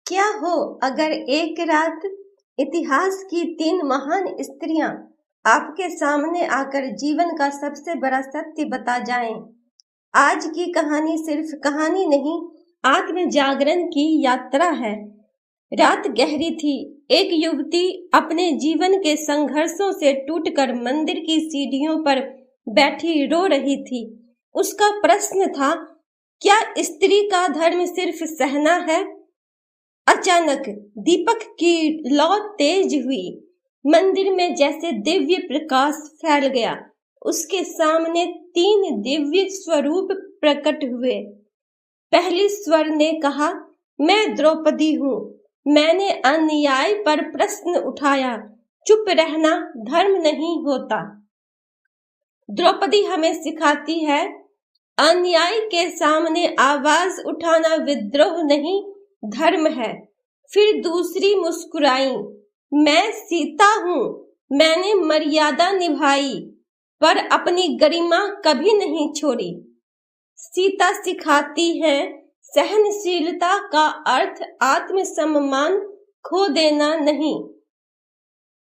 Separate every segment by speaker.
Speaker 1: क्या हो अगर एक रात इतिहास की 3 महान स्त्रियां आपके सामने आकर जीवन का सबसे बड़ा सत्य बता जाएं। आज की कहानी सिर्फ कहानी नहीं, आत्म जागरण की यात्रा है। रात गहरी थी। एक युवती अपने जीवन के संघर्षों से टूटकर मंदिर की सीढ़ियों पर बैठी रो रही थी। उसका प्रश्न था, क्या स्त्री का धर्म सिर्फ सहना है? अचानक दीपक की लौ तेज हुई। मंदिर में जैसे दिव्य प्रकाश फैल गया। उसके सामने 3 दिव्य स्वरूप प्रकट हुए। पहली स्वर ने कहा, मैं द्रौपदी हूँ। मैंने अन्याय पर प्रश्न उठाया। चुप रहना धर्म नहीं होता। द्रौपदी हमें सिखाती है, अन्याय के सामने आवाज उठाना विद्रोह नहीं, धर्म है। फिर दूसरी मुस्कुराई, मैं सीता हूँ। मैंने मर्यादा निभाई पर अपनी गरिमा कभी नहीं छोड़ी। सीता सिखाती है, सहनशीलता का अर्थ आत्मसम्मान खो देना नहीं।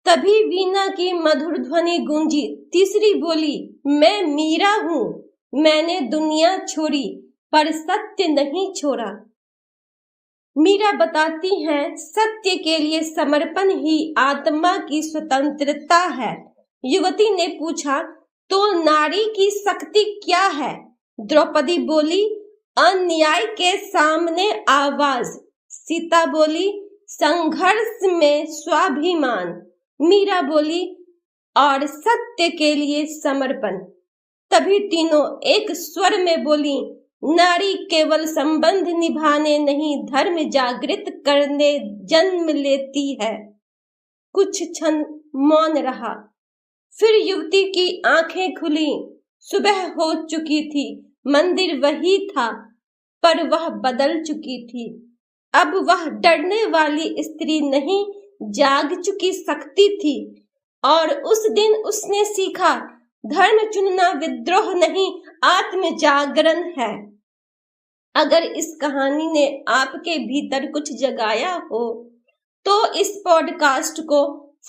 Speaker 1: तभी वीणा की मधुर ध्वनि गूंजी। तीसरी बोली, मैं मीरा हूँ। मैंने दुनिया छोड़ी पर सत्य नहीं छोड़ा। मीरा बताती हैं, सत्य के लिए समर्पण ही आत्मा की स्वतंत्रता है। युवती ने पूछा, तो नारी की शक्ति क्या है? द्रौपदी बोली, अन्याय के सामने आवाज। सीता बोली, संघर्ष में स्वाभिमान। मीरा बोली, और सत्य के लिए समर्पण। तभी तीनों एक स्वर में बोली, नारी केवल संबंध निभाने नहीं, धर्म जागृत करने जन्म लेती है। कुछ क्षण मौन रहा। फिर युवती की आंखें खुली। सुबह हो चुकी थी। मंदिर वही था पर वह बदल चुकी थी। अब वह डरने वाली स्त्री नहीं, जाग चुकी शक्ति थी। और उस दिन उसने सीखा, धर्म चुनना विद्रोह नहीं, आत्म जागरण है। अगर इस कहानी ने आपके भीतर कुछ जगाया हो तो इस पॉडकास्ट को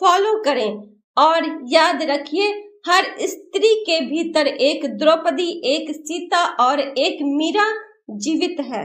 Speaker 1: फॉलो करें और याद रखिए, हर स्त्री के भीतर एक द्रौपदी, एक सीता और एक मीरा जीवित है।